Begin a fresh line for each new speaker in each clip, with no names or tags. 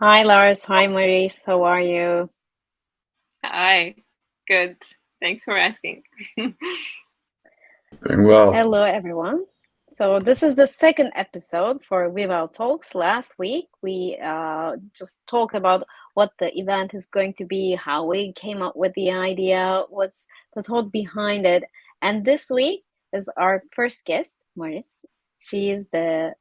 Hi Lars, hi Maurice, how are you?
Hi, good. Thanks for asking.
Doing well.
Hello everyone. So this is the second episode for Vivel Talks. Last week we just talked about what the event is going to be, how we came up with the idea, what's the thought behind it. And this week is our first guest, Maurice. She is the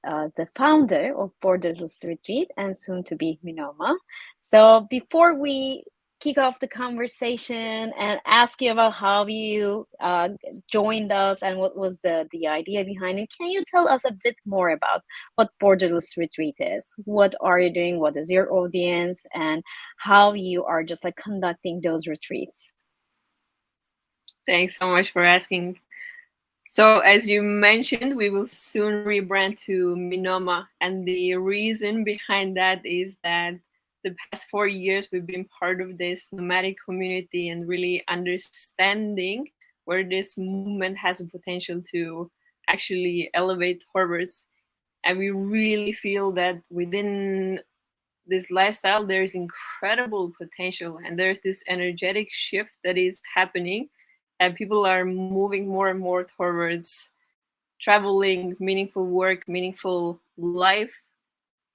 founder of Borderless Retreat and soon to be Minoma. So before we kick off the conversation and ask you about how you joined us and what was the idea behind it. Can you tell us a bit more about what Borderless Retreat is? What are you doing? What is your audience? And how you are just like conducting those retreats?
Thanks so much for asking. So, as you mentioned, we will soon rebrand to Minoma. And the reason behind that is that the past 4 years we've been part of this nomadic community and really understanding where this movement has a potential to actually elevate forwards. And we really feel that within this lifestyle there's incredible potential and there's this energetic shift that is happening, and people are moving more and more towards traveling, meaningful work, meaningful life.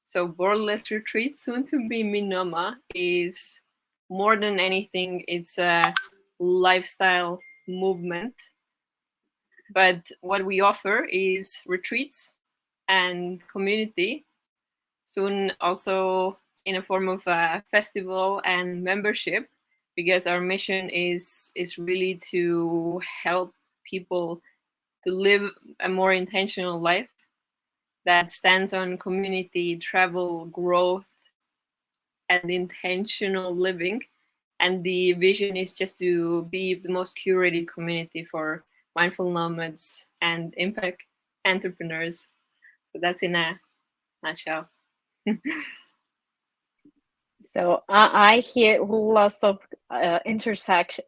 So Borderless Retreat, soon to be Minoma, is more than anything, it's a lifestyle movement. But what we offer is retreats and community, soon also in a form of a festival and membership, because our mission is really to help people to live a more intentional life that stands on community, travel, growth, and intentional living. And the vision is just to be the most curated community for mindful nomads and impact entrepreneurs. So that's in a nutshell.
So I hear lots of intersection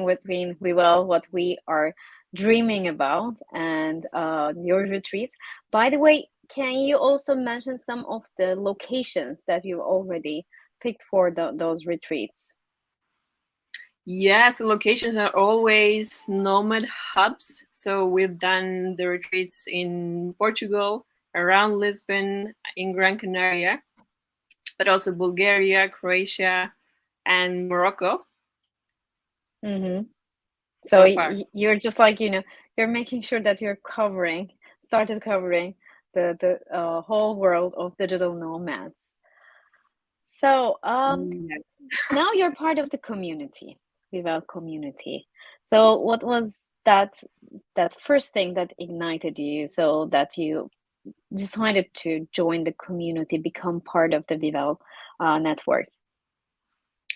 between what we are dreaming about and your retreats. By the way, can you also mention some of the locations that you already picked for those retreats?
Yes, the locations are always nomad hubs. So we've done the retreats in Portugal, around Lisbon, in Gran Canaria, but also Bulgaria, Croatia, and Morocco
Mm-hmm. So
so far.
you're just like, you're making sure that you're started covering the whole world of digital nomads. So
Yes.
now you're part of the community, Vivel community. So what was that first thing that ignited you so that you decided to join the community, become part of the Vivel network?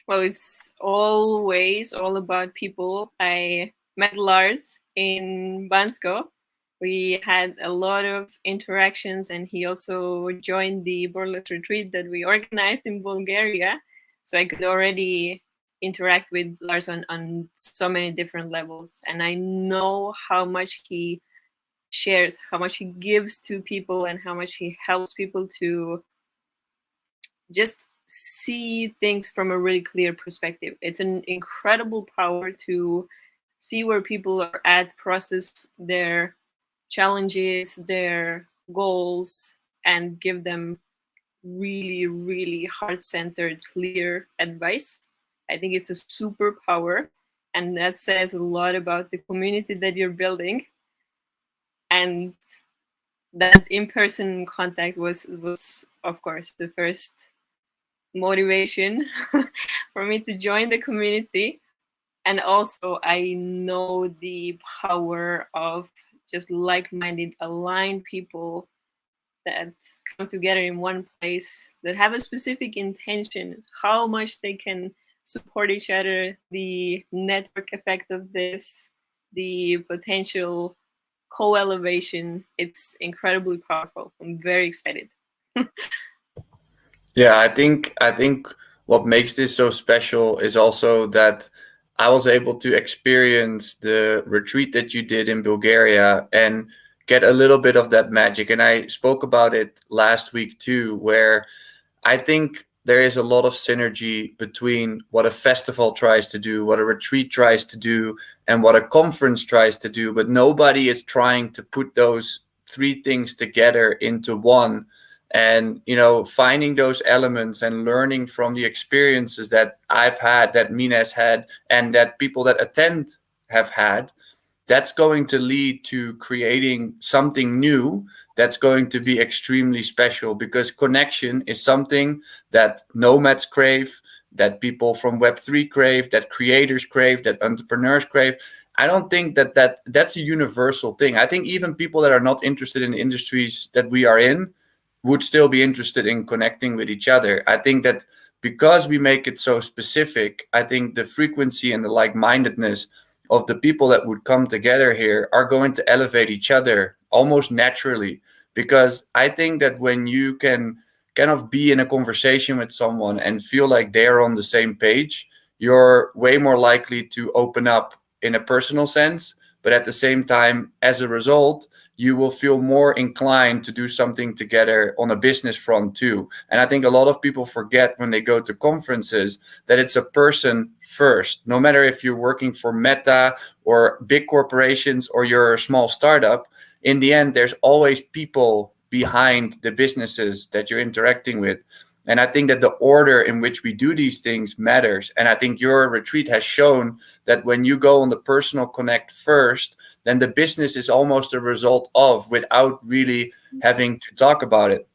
Well, it's always all about people. I met Lars in Bansko. We had a lot of interactions, and he also joined the Borderless retreat that we organized in Bulgaria. So I could already interact with Lars on so many different levels. And I know how much he shares, how much he gives to people, and how much he helps people to just see things from a really clear perspective. It's an incredible power to see where people are at, process their challenges, their goals, and give them really, really heart centered, clear advice. I think it's a superpower, and that says a lot about the community that you're building. And that in-person contact was of course the first motivation for me to join the community. And also I know the power of just like-minded, aligned people that come together in one place, that have a specific intention, how much they can support each other, the network effect of this, the potential co-elevation. It's incredibly powerful. I'm very excited.
Yeah, I think what makes this so special is also that I was able to experience the retreat that you did in Bulgaria and get a little bit of that magic. And I spoke about it last week too, where I think there is a lot of synergy between what a festival tries to do, what a retreat tries to do, and what a conference tries to do. But nobody is trying to put those three things together into one. And, finding those elements and learning from the experiences that I've had, that Mina's had, and that people that attend have had, that's going to lead to creating something new that's going to be extremely special, because connection is something that nomads crave, that people from Web3 crave, that creators crave, that entrepreneurs crave. I don't think that's a universal thing. I think even people that are not interested in the industries that we are in would still be interested in connecting with each other. I think that because we make it so specific, I think the frequency and the like-mindedness of the people that would come together here are going to elevate each other almost naturally. Because I think that when you can kind of be in a conversation with someone and feel like they're on the same page, you're way more likely to open up in a personal sense. But at the same time, as a result, you will feel more inclined to do something together on a business front too. And I think a lot of people forget when they go to conferences that it's a person first. No matter if you're working for Meta or big corporations or you're a small startup, in the end, there's always people behind the businesses that you're interacting with. And I think that the order in which we do these things matters. And I think your retreat has shown that when you go on the personal connect first, then the business is almost a result of, without really having to talk about it.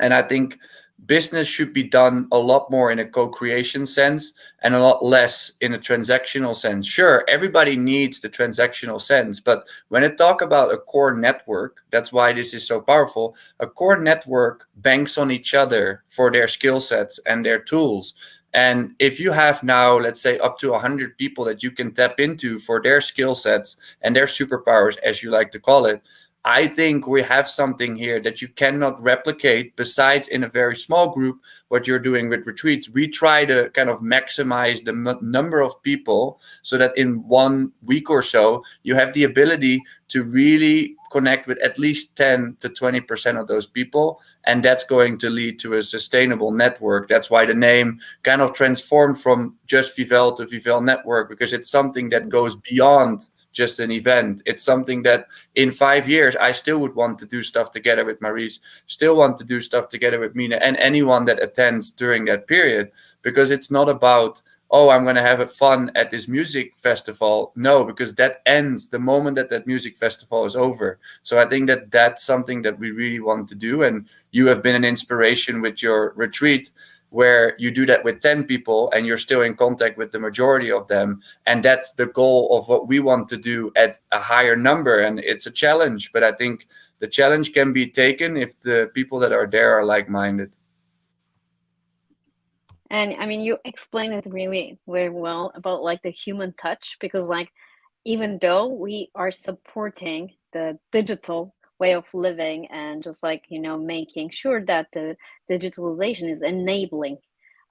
And I think business should be done a lot more in a co-creation sense and a lot less in a transactional sense. Sure, everybody needs the transactional sense, but when I talk about a core network, that's why this is so powerful. A core network banks on each other for their skill sets and their tools. And if you have now, let's say, up to 100 people that you can tap into for their skill sets and their superpowers, as you like to call it, I think we have something here that you cannot replicate. Besides, in a very small group, what you're doing with retreats, we try to kind of maximize the number of people so that in 1 week or so, you have the ability to really connect with at least 10 to 20% of those people. And that's going to lead to a sustainable network. That's why the name kind of transformed from just Vivel to Vivel Network, because it's something that goes beyond just an event. It's something that in 5 years, I still would want to do stuff together with Maurice, still want to do stuff together with Mina and anyone that attends during that period, because it's not about, oh, I'm going to have fun at this music festival. No, because that ends the moment that music festival is over. So I think that that's something that we really want to do. And you have been an inspiration with your retreat, where you do that with 10 people and you're still in contact with the majority of them. And that's the goal of what we want to do at a higher number. And it's a challenge, but I think the challenge can be taken if the people that are there are like-minded.
And I mean, you explained it really very well about like the human touch, because like even though we are supporting the digital way of living and just like making sure that the digitalization is enabling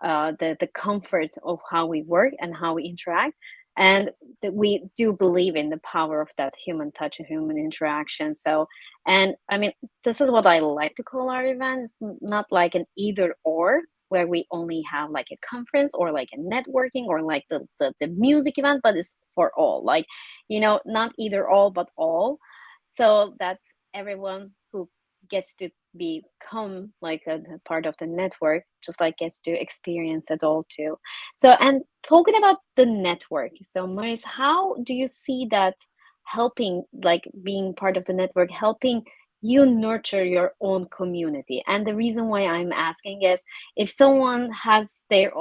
the comfort of how we work and how we interact, and that we do believe in the power of that human touch and human interaction. So, and I mean, this is what I like to call our events, not like an either or, where we only have like a conference or like a networking or like the music event, but it's for all, like not either all but all. So that's everyone who gets to become like a part of the network, just like gets to experience it all too. So, and talking about the network, so Maurice, how do you see that helping, like being part of the network, helping you nurture your own community? And the reason why I'm asking is, if someone has their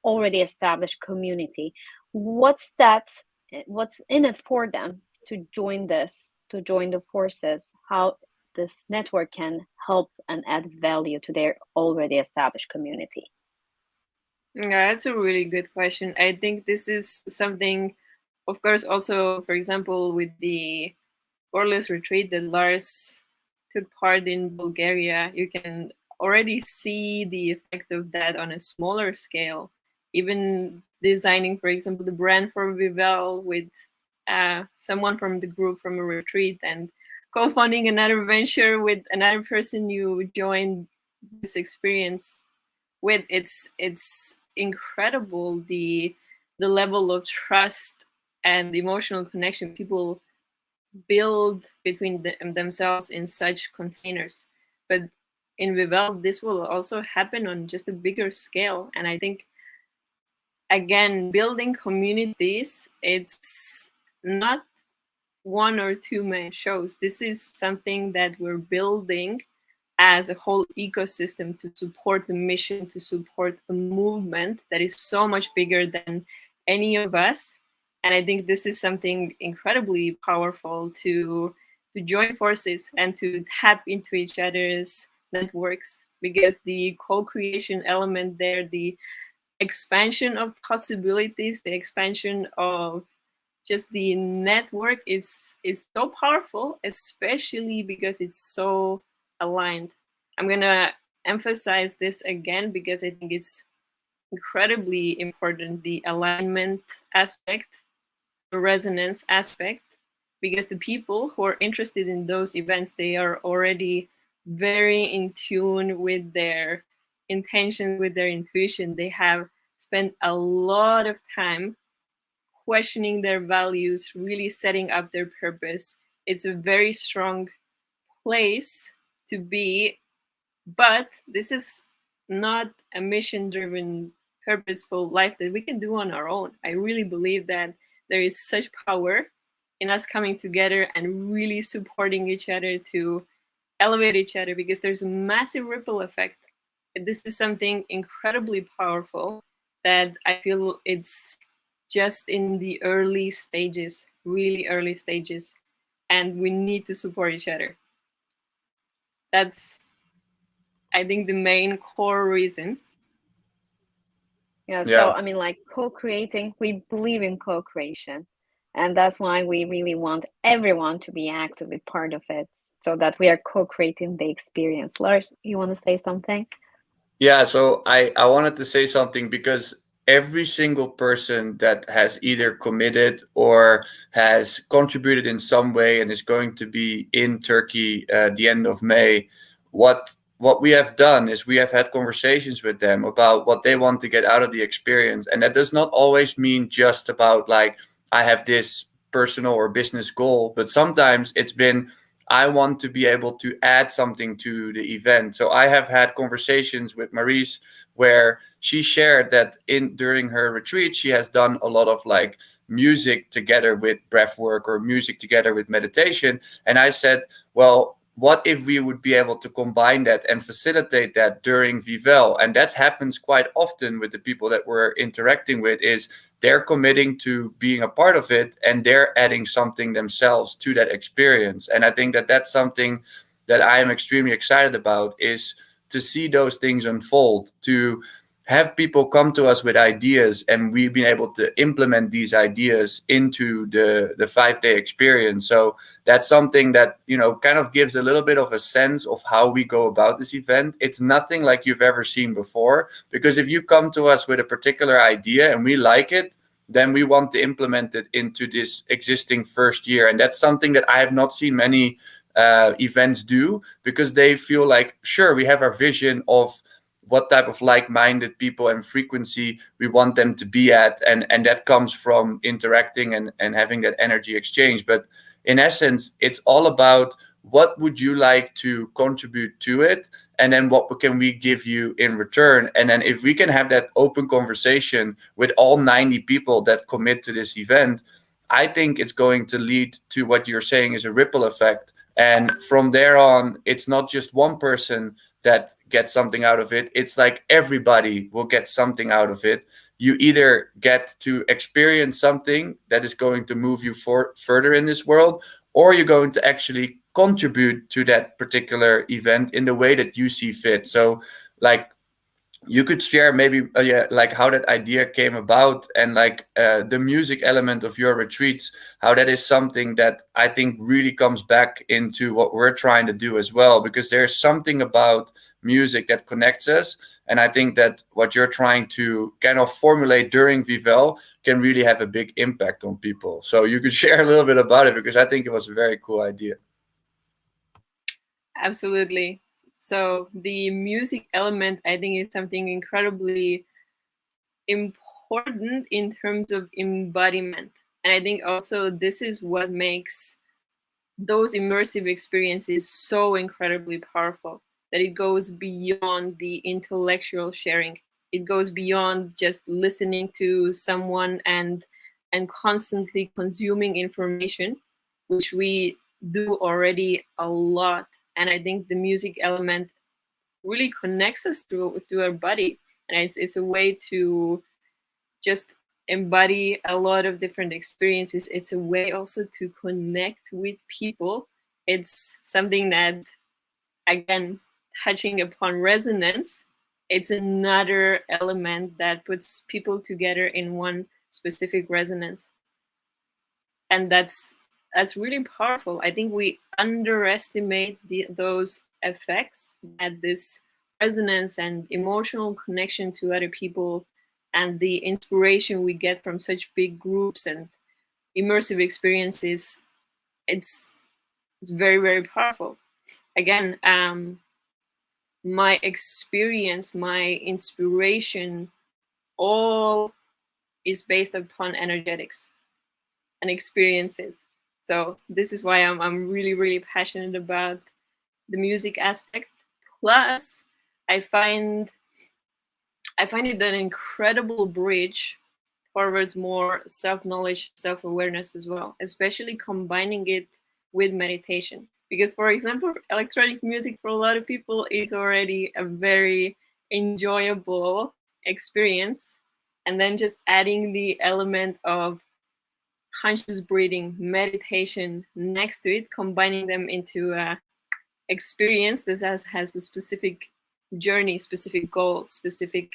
already established community, what's in it for them to join this, to join the forces, how this network can help and add value to their already established community?
Yeah, that's a really good question. I think this is something, of course, also, for example, with the Borderless Retreat that Lars took part in Bulgaria, you can already see the effect of that on a smaller scale. Even designing, for example, the brand for Vivel with someone from the group from a retreat, and co-founding another venture with another person you joined this experience with. It's incredible the level of trust and emotional connection people build between themselves in such containers. But in Vivel, this will also happen on just a bigger scale. And I think, again, building communities, it's not one or two man shows. This is something that we're building as a whole ecosystem to support the mission, to support a movement that is so much bigger than any of us. And I think this is something incredibly powerful to join forces and to tap into each other's networks, because the co-creation element there, the expansion of possibilities, the expansion of just the network is so powerful, especially because it's so aligned. I'm gonna emphasize this again because I think it's incredibly important, the alignment aspect, the resonance aspect, because the people who are interested in those events, they are already very in tune with their intention, with their intuition. They have spent a lot of time questioning their values, really setting up their purpose. It's a very strong place to be, but this is not a mission-driven, purposeful life that we can do on our own. I really believe that there is such power in us coming together and really supporting each other to elevate each other, because there's a massive ripple effect. This is something incredibly powerful that I feel it's just in the early stages, really early stages, and we need to support each other. That's, I think, the main core reason.
Yeah,
Yeah.
so I mean, like co-creating, we believe in co-creation, and that's why we really want everyone to be actively part of it, so that we are co-creating the experience. Lars, you want to say something?
Yeah, so I wanted to say something because every single person that has either committed or has contributed in some way and is going to be in Turkey the end of May, what we have done is we have had conversations with them about what they want to get out of the experience, and that does not always mean just about like I have this personal or business goal, but sometimes it's been I want to be able to add something to the event. So I have had conversations with Maurice where she shared that in during her retreat she has done a lot of like music together with breath work or music together with meditation. And I said, well, what if we would be able to combine that and facilitate that during Vivel? And that happens quite often with the people that we're interacting with, is they're committing to being a part of it and they're adding something themselves to that experience. And I think that that's something that I am extremely excited about, is to see those things unfold, to have people come to us with ideas and we've been able to implement these ideas into the 5-day experience. So that's something that, you know, kind of gives a little bit of a sense of how we go about this event. It's nothing like you've ever seen before, because if you come to us with a particular idea and we like it, then we want to implement it into this existing first year. And that's something that I have not seen many events do, because they feel like, sure, we have our vision of what type of like-minded people and frequency we want them to be at, and that comes from interacting and having that energy exchange. But in essence, it's all about what would you like to contribute to it, and then what can we give you in return. And then if we can have that open conversation with all 90 people that commit to this event, I think it's going to lead to what you're saying is a ripple effect. And from there on, it's not just one person that gets something out of it. It's like everybody will get something out of it. You either get to experience something that is going to move you further in this world, or you're going to actually contribute to that particular event in the way that you see fit. So like you could share maybe like how that idea came about, and like the music element of your retreats, how that is something that I think really comes back into what we're trying to do as well, because there's something about music that connects us. And I think that what you're trying to kind of formulate during Vivel can really have a big impact on people. So you could share a little bit about it, because I think it was a very cool idea.
Absolutely. So the music element, I think, is something incredibly important in terms of embodiment. And I think also this is what makes those immersive experiences so incredibly powerful, that it goes beyond the intellectual sharing. It goes beyond just listening to someone and constantly consuming information, which we do already a lot. And I think the music element really connects us to our body, and it's a way to just embody a lot of different experiences. It's a way also to connect with people. It's something that, again, touching upon resonance, it's another element that puts people together in one specific resonance. And that's really powerful. I think we underestimate those effects that this resonance and emotional connection to other people and the inspiration we get from such big groups and immersive experiences, it's very, very powerful. Again, my experience, my inspiration, all is based upon energetics and experiences. So this is why I'm really, really passionate about the music aspect. Plus, I find it an incredible bridge towards more self-knowledge, self-awareness as well, especially combining it with meditation. Because, for example, electronic music for a lot of people is already a very enjoyable experience. And then just adding the element of conscious breathing, meditation next to it, combining them into a experience that has a specific journey, specific goal, specific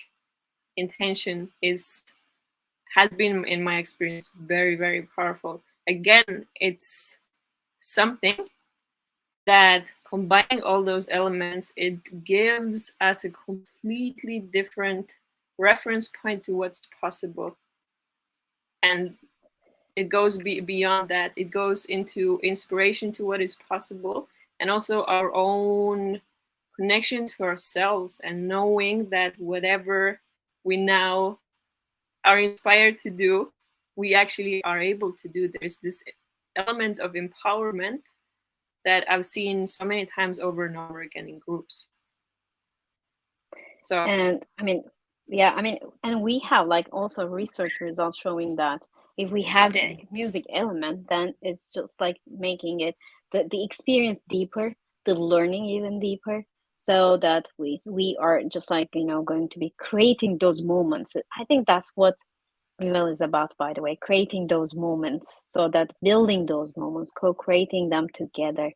intention, has been, in my experience, very, very powerful. Again, it's something that, combining all those elements, it gives us a completely different reference point to what's possible. And it goes beyond that. It goes into inspiration to what is possible, and also our own connection to ourselves, and knowing that whatever we now are inspired to do, we actually are able to do. There's this element of empowerment that I've seen so many times over and over again in groups. So,
And I mean, yeah, I mean, and we have like also research results showing that if we have the music element, then it's just like making it the experience deeper, the learning even deeper, so that we are just like, you know, going to be creating those moments. I think that's what Vivel is about, by the way, creating those moments, so that building those moments, co-creating them together.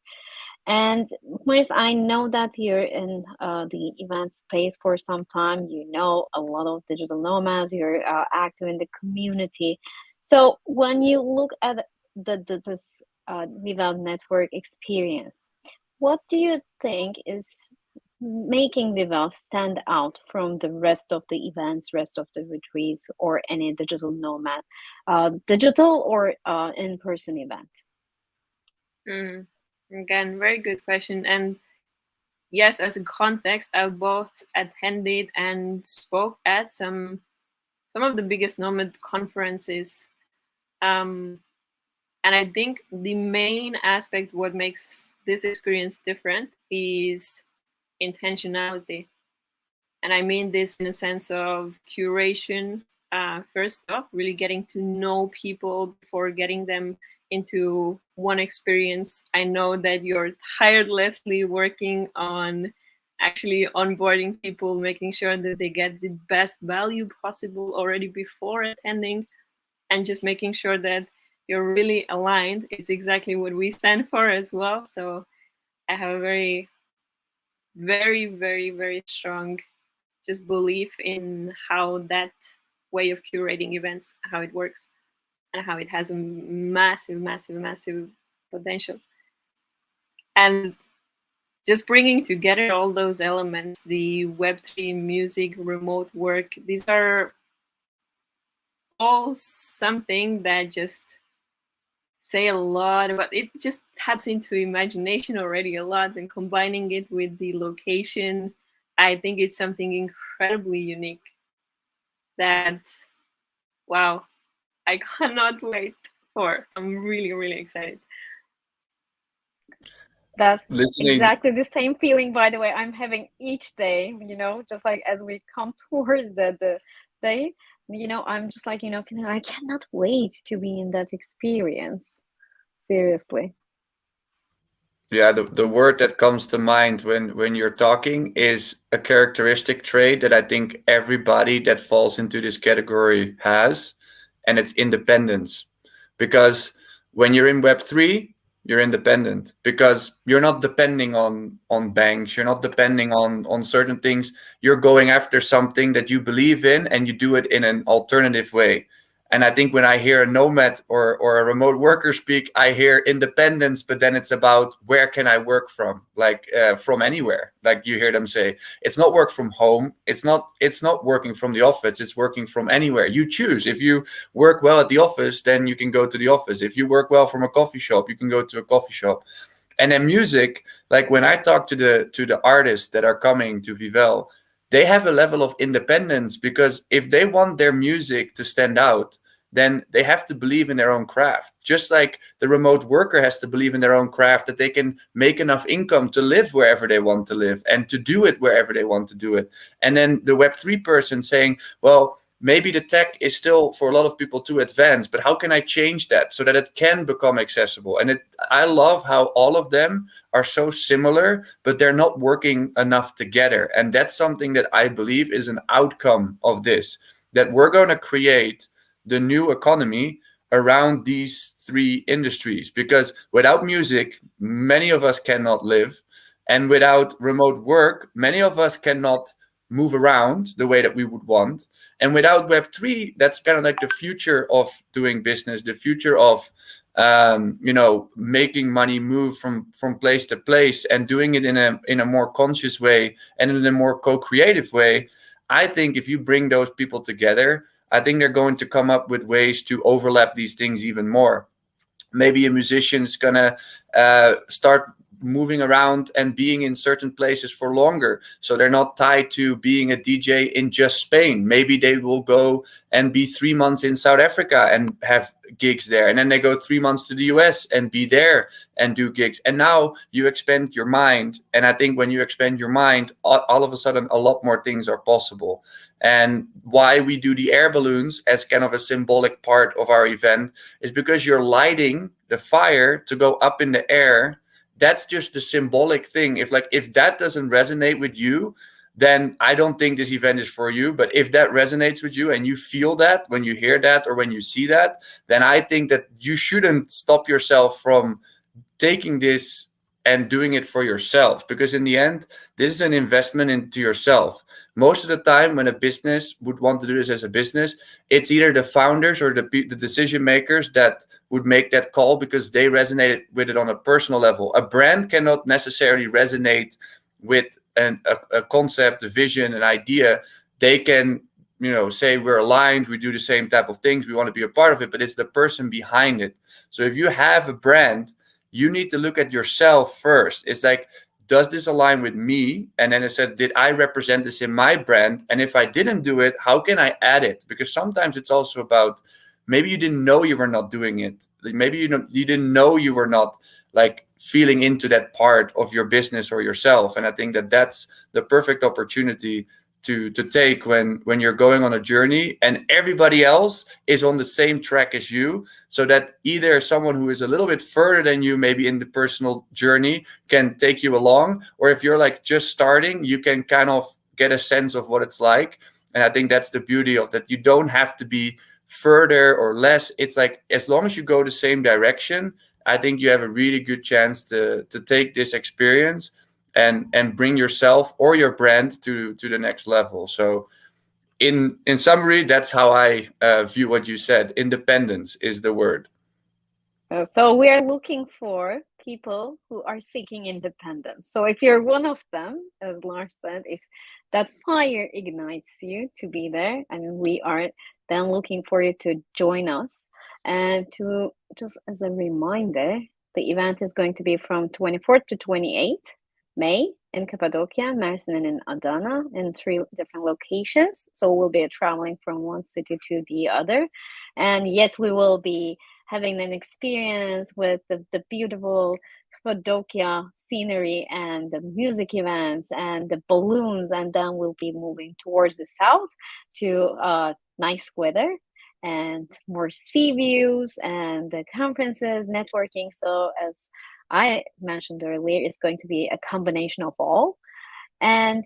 And Maurice, I know that you're in the event space for some time. You know a lot of digital nomads. You're active in the community. So when you look at this Vivel network experience, what do you think is making Vivel stand out from the rest of the events, rest of the retreats, or any digital nomad, digital or in-person event?
Again, very good question. And yes, as a context, I've both attended and spoke at some of the biggest nomad conferences. And I think the main aspect, what makes this experience different, is intentionality. And I mean this in a sense of curation. First off, really getting to know people before getting them into one experience. I know that you're tirelessly working on actually onboarding people, making sure that they get the best value possible already before attending, and just making sure that you're really aligned. It's exactly what we stand for as well. So I have a very, very, very, very strong just belief in how that way of curating events, how it works, and how it has a massive, massive, massive potential. And just bringing together all those elements, the Web3, music, remote work, these are all something that just say a lot about it. Just taps into imagination already a lot, and combining it with the location, I think it's something incredibly unique that, wow, I cannot wait for. I'm really, really excited.
That's
Listening,
exactly the same feeling, by the way, I'm having each day, just like as we come towards the day, I'm just like, feeling I cannot wait to be in that experience. Seriously.
yeah, the word that comes to mind when you're talking is a characteristic trait that I think everybody that falls into this category has, and it's independence. Because when you're in Web3, you're independent because you're not depending on banks, you're not depending on certain things. You're going after something that you believe in, and you do it in an alternative way. And I think when I hear a nomad or a remote worker speak, I hear independence, but then it's about where can I work from, like from anywhere. Like you hear them say, it's not work from home, it's not working from the office, it's working from anywhere. You choose. If you work well at the office, then you can go to the office. If you work well from a coffee shop, you can go to a coffee shop. And then music, like when I talk to the artists that are coming to Vivel, they have a level of independence because if they want their music to stand out, then they have to believe in their own craft. Just like the remote worker has to believe in their own craft, that they can make enough income to live wherever they want to live and to do it wherever they want to do it. And then the Web3 person saying, well, maybe the tech is still for a lot of people too advanced, but how can I change that so that it can become accessible? And I love how all of them are so similar, but they're not working enough together. And that's something that I believe is an outcome of this, that we're going to create the new economy around these three industries, because without music, many of us cannot live. And without remote work, many of us cannot move around the way that we would want. And without Web3, that's kind of like the future of doing business, the future of making money move from place to place and doing it in a more conscious way and in a more co-creative way. I think if you bring those people together, I think they're going to come up with ways to overlap these things even more. Maybe a musician's gonna start moving around and being in certain places for longer, so they're not tied to being a DJ in just Spain. Maybe they will go and be 3 months in South Africa and have gigs there, and then they go 3 months to the US and be there and do gigs. And now you expand your mind, and I think when you expand your mind, all of a sudden a lot more things are possible. And why we do the air balloons as kind of a symbolic part of our event is because you're lighting the fire to go up in the air. That's just the symbolic thing. If that doesn't resonate with you, then I don't think this event is for you. But if that resonates with you and you feel that when you hear that or when you see that, then I think that you shouldn't stop yourself from taking this and doing it for yourself, because in the end, this is an investment into yourself. Most of the time when a business would want to do this as a business, it's either the founders or the decision makers that would make that call because they resonated with it on a personal level. A brand cannot necessarily resonate with a concept, a vision, an idea. They can say we're aligned, we do the same type of things, we want to be a part of it, but it's the person behind it. So if you have a brand, you need to look at yourself first. It's like, does this align with me? And then it says, did I represent this in my brand? And if I didn't do it, how can I add it? Because sometimes it's also about, maybe you didn't know you were not doing it. Maybe you didn't know you were not like feeling into that part of your business or yourself. And I think that that's the perfect opportunity to take when you're going on a journey and everybody else is on the same track as you, so that either someone who is a little bit further than you, maybe in the personal journey, can take you along, or if you're like just starting, you can kind of get a sense of what it's like. And I think that's the beauty of that. You don't have to be further or less. It's like, as long as you go the same direction, I think you have a really good chance to take this experience and bring yourself or your brand to the next level. So in summary, that's how I view what you said. Independence is the word.
So we are looking for people who are seeking independence. So if you're one of them, as Lars said, if that fire ignites you to be there, and we are then looking for you to join us. And to just as a reminder, the event is going to be from 24th to 28th May in Cappadocia, Mersin, and in Adana, in 3 different locations. So we'll be traveling from one city to the other. And yes, we will be having an experience with the beautiful Cappadocia scenery and the music events and the balloons. And then we'll be moving towards the south to nice weather and more sea views and the conferences, networking. So as I mentioned earlier, it's going to be a combination of all. And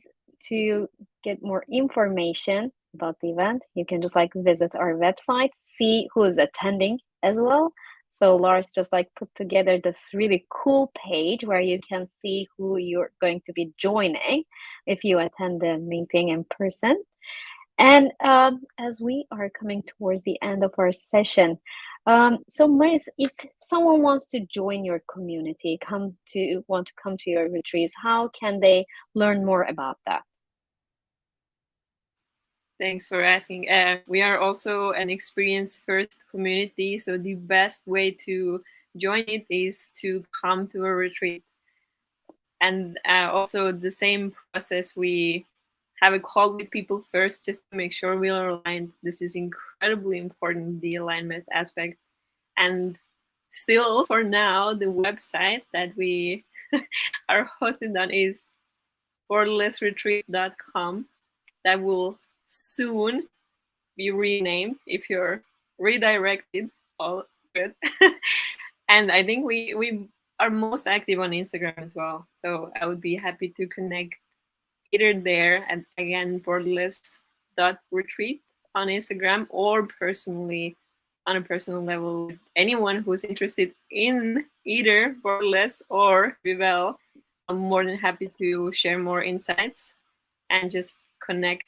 to get more information about the event, you can just like visit our website, see who is attending as well. So Lars just like put together this really cool page where you can see who you're going to be joining if you attend the meeting in person. And as we are coming towards the end of our session, so Maris, if someone wants to join your community, want to come to your retreats, how can they learn more about that?
Thanks for asking. We are also an experience-first community, so the best way to join it is to come to a retreat. And also the same process, we have a call with people first just to make sure we are aligned. This is incredibly important, the alignment aspect. And still, for now, the website that we are hosted on is borderlessretreat.com. That will soon be renamed if you're redirected. All good. And I think we are most active on Instagram as well. So I would be happy to connect either there and again borderless.retreat on Instagram, or personally on a personal level with anyone who's interested in either Borderless or Vivel. I'm more than happy to share more insights and just connect.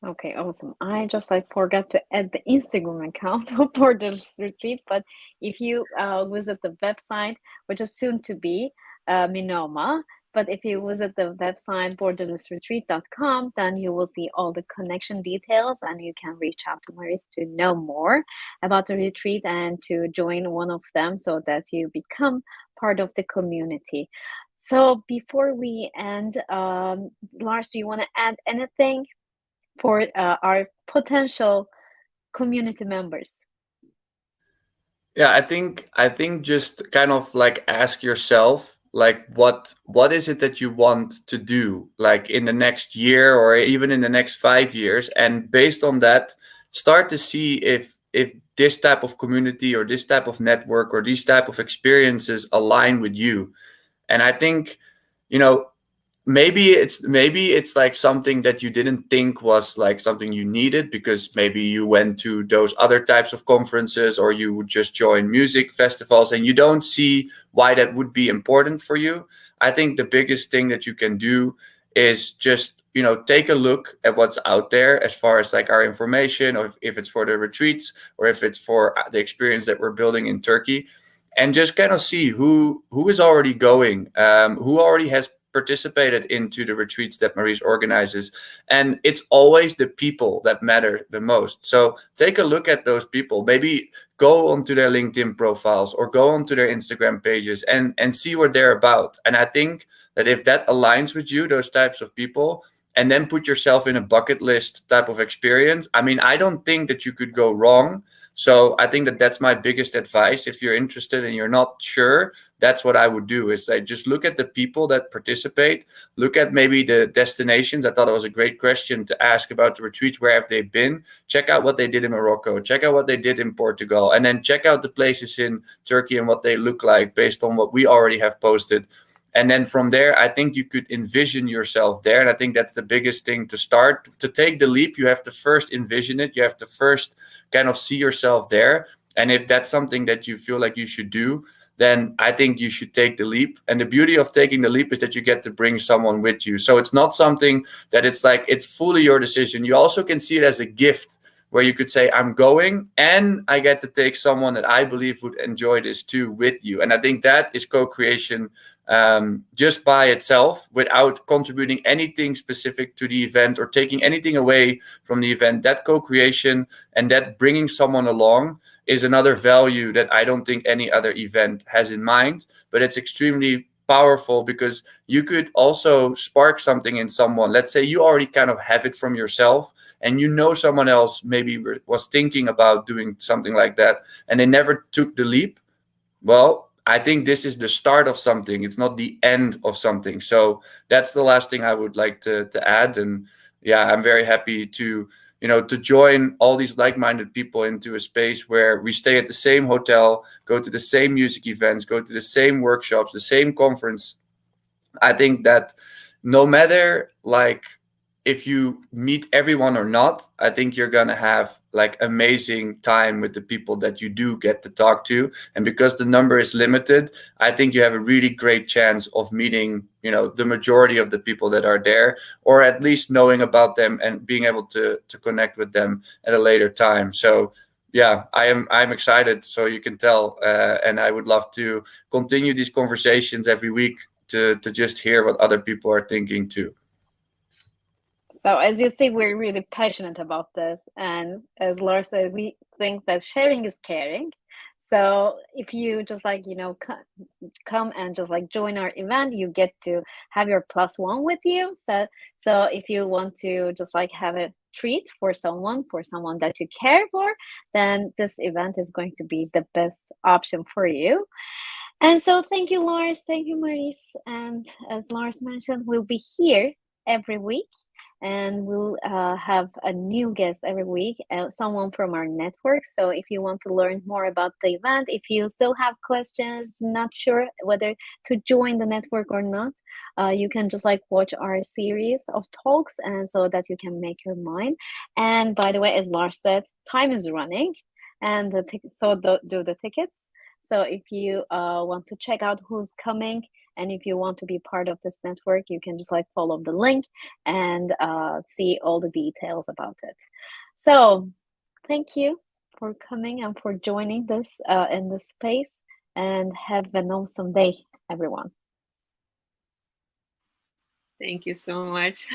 Okay, awesome. I just like forgot to add the Instagram account of Borderless Retreat, but if you visit the website, which is soon to be Minoma, but if you visit the website borderlessretreat.com, then you will see all the connection details and you can reach out to Maris to know more about the retreat and to join one of them so that you become part of the community. So before we end, Lars, do you want to add anything for our potential community members?
Yeah, I think just kind of like ask yourself, like what is it that you want to do, like in the next year or even in the next 5 years, and based on that, start to see if this type of community or this type of network or these type of experiences align with you. And I think, you know, maybe it's like something that you didn't think was like something you needed because maybe you went to those other types of conferences or you would just join music festivals and you don't see why that would be important for you. I think the biggest thing that you can do is just, take a look at what's out there as far as like our information, or if it's for the retreats or if it's for the experience that we're building in Turkey, and just kind of see who is already going, who already has participated into the retreats that Maurice organizes. And it's always the people that matter the most. So take a look at those people, maybe go onto their LinkedIn profiles or go onto their Instagram pages and see what they're about. And I think that if that aligns with you, those types of people, and then put yourself in a bucket list type of experience, I mean, I don't think that you could go wrong. So I think that that's my biggest advice. If you're interested and you're not sure, that's what I would do, is I just look at the people that participate, look at maybe the destinations. I thought it was a great question to ask about the retreats. Where have they been? Check out what they did in Morocco, check out what they did in Portugal, and then check out the places in Turkey and what they look like based on what we already have posted. And then from there, I think you could envision yourself there. And I think that's the biggest thing to start. To take the leap, you have to first envision it. You have to first kind of see yourself there. And if that's something that you feel like you should do, then I think you should take the leap. And the beauty of taking the leap is that you get to bring someone with you. So it's not something that it's like it's fully your decision. You also can see it as a gift, where you could say, I'm going and I get to take someone that I believe would enjoy this too with you. And I think that is co-creation just by itself without contributing anything specific to the event or taking anything away from the event. That co-creation and that bringing someone along is another value that I don't think any other event has in mind, but it's extremely powerful because you could also spark something in someone. Let's say you already kind of have it from yourself and you know someone else maybe was thinking about doing something like that and they never took the leap. Well, I think this is the start of something. It's not the end of something. So that's the last thing I would like to add. And yeah, I'm very happy to to join all these like-minded people into a space where we stay at the same hotel, go to the same music events, go to the same workshops, the same conference. I think that no matter like if you meet everyone or not, I think you're gonna have like amazing time with the people that you do get to talk to. And because the number is limited, I think you have a really great chance of meeting, the majority of the people that are there, or at least knowing about them and being able to connect with them at a later time. So yeah, I'm excited. So you can tell, and I would love to continue these conversations every week to just hear what other people are thinking too.
So as you see, we're really passionate about this. And as Laura said, we think that sharing is caring. So if you just come and just join our event, you get to have your +1 with you. So if you want to just have a treat for someone that you care for, then this event is going to be the best option for you. And so thank you, Lars. Thank you, Maurice. And as Lars mentioned, we'll be here every week. And we'll have a new guest every week, someone from our network. So if you want to learn more about the event, if you still have questions, not sure whether to join the network or not, you can just watch our series of talks, and so that you can make your mind. And by the way, as Lars said, time is running, and so do the tickets. So if you want to check out who's coming, and if you want to be part of this network, you can just follow the link and see all the details about it. So thank you for coming and for joining this in this space, and have an awesome day, everyone.
Thank you so much.